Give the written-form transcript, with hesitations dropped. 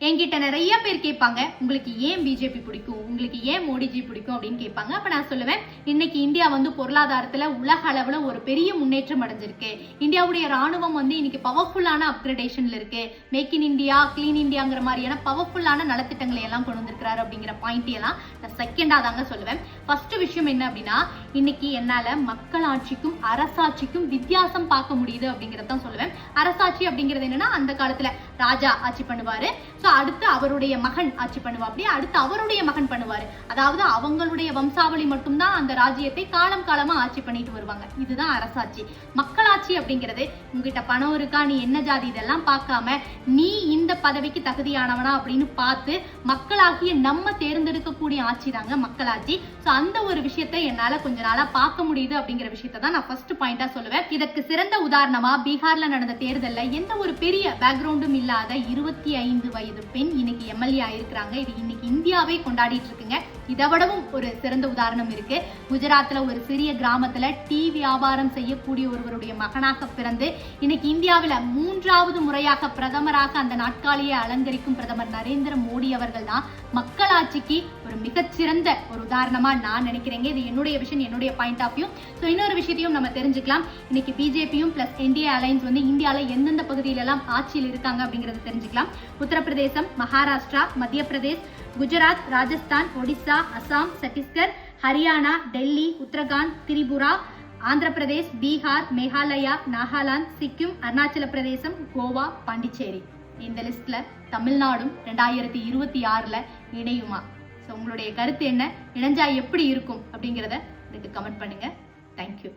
என்கிட்ட நிறைய பேர் கேட்பாங்க, உங்களுக்கு ஏன் பிஜேபி பிடிக்கும், உங்களுக்கு ஏன் மோடிஜி பிடிக்கும் அப்படின்னு கேட்பாங்க. அப்ப நான் சொல்லுவேன், இன்னைக்கு இந்தியா பொருளாதாரத்துல உலக அளவுல ஒரு பெரிய முன்னேற்றம் அடைஞ்சிருக்கு. இந்தியாவுடைய ராணுவம் இன்னைக்கு பவர்ஃபுல்லான அப்கிரேடேஷன்ல இருக்கு. மேக் இன் இந்தியா, கிளீன் இந்தியாங்கிற மாதிரியான பவர்ஃபுல்லான நலத்திட்டங்களை எல்லாம் கொண்டு வந்திருக்கிறாரு அப்படிங்கிற பாயிண்ட் எல்லாம் நான் செகண்டா தாங்க சொல்லுவேன். ஃபர்ஸ்ட் விஷயம் என்ன அப்படின்னா, இன்னைக்கு என்னால மக்களாட்சிக்கும் அரசாட்சிக்கும் வித்தியாசம் பார்க்க முடியுது அப்படிங்கறதான் சொல்லுவேன். அரசாட்சி அப்படிங்கிறது என்னன்னா, அந்த காலத்துல ராஜா ஆட்சி பண்ணுவாரு, அடுத்து அவருடைய மகன் ஆட்சி பண்ணுவாப்படி, அடுத்து அவருடைய மகன் பண்ணுவாரு. அதாவது அவங்களுடைய வம்சாவளி மட்டும்தான் அந்த ராஜ்யத்தை காலம் காலமா ஆட்சி பண்ணிட்டு வருவாங்க. இதுதான் அரசாட்சி. மக்களாட்சி அப்படிங்கிறது, உங்ககிட்ட பணம் இருக்கா, நீ என்ன ஜாதி, இதெல்லாம் பார்க்காம நீ இந்த பதவிக்கு தகுதியானவனா அப்படின்னு பார்த்து மக்களாகிய நம்ம தேர்ந்தெடுக்கக்கூடிய ஆட்சி தாங்க மக்களாட்சி. அந்த ஒரு விஷயத்தை என்னால கொஞ்ச நாளா பார்க்க முடியுது அப்படிங்கிற விஷயத்தை தான் நான் ஃபர்ஸ்ட் பாயிண்டா சொல்லுவேன். இதற்கு சிறந்த உதாரணமா பீகார்ல நடந்த தேர்தல்ல எந்த ஒரு பெரிய பேக்ரவுண்டும் இல்லாத 25 வயது பெண் இன்னைக்கு எம்எல்ஏ ஆயிருக்கிறாங்க. இது இன்னைக்கு இந்தியாவே கொண்டாடிட்டு இருக்குங்க. இதை விடவும் ஒரு சிறந்த உதாரணம் இருக்கு. குஜராத்ல ஒரு சிறிய கிராமத்துல டீ வியாபாரம் செய்யக்கூடிய ஒருவருடைய மகனாக பிறந்து இன்னைக்கு இந்தியாவில 3வது முறையாக பிரதமராக அந்த நாட்காலியை அலங்கரிக்கும் பிரதமர் நரேந்திர மோடி அவர்கள் தான் மக்களாட்சிக்கு ஒரு மிகச்சிறந்த ஒரு உதாரணமா நான் நினைக்கிறேங்க. இது என்னுடைய விஷயம், என்னுடைய பாயிண்ட் ஆஃப் வியூ. இன்னொரு விஷயத்தையும் நம்ம தெரிஞ்சுக்கலாம். இன்னைக்கு பிஜேபியும் பிளஸ் என்டிஏ அலையன்ஸ் இந்தியால எந்தெந்த பகுதியில எல்லாம் ஆட்சியில் இருக்காங்க அப்படிங்கறத தெரிஞ்சுக்கலாம். உத்தரப்பிரதேசம், மகாராஷ்டிரா, மத்திய பிரதேஷ், குஜராத், ராஜஸ்தான், ஒடிசா, அசாம், சத்தீஸ்கர், ஹரியானா, டெல்லி, உத்தரகாண்ட், திரிபுரா, ஆந்திர பிரதேஷ், பீகார், மேகாலயா, நாகாலாந்து, சிக்கிம், அருணாச்சல பிரதேசம், கோவா, பாண்டிச்சேரி. இந்த லிஸ்ட்ல தமிழ்நாடும் 2026ல இணையுமா? உங்களுடைய கருத்து என்ன? இணைஞ்சா எப்படி இருக்கும் அப்படிங்கிறத எனக்கு கமெண்ட் பண்ணுங்க. தேங்க்யூ.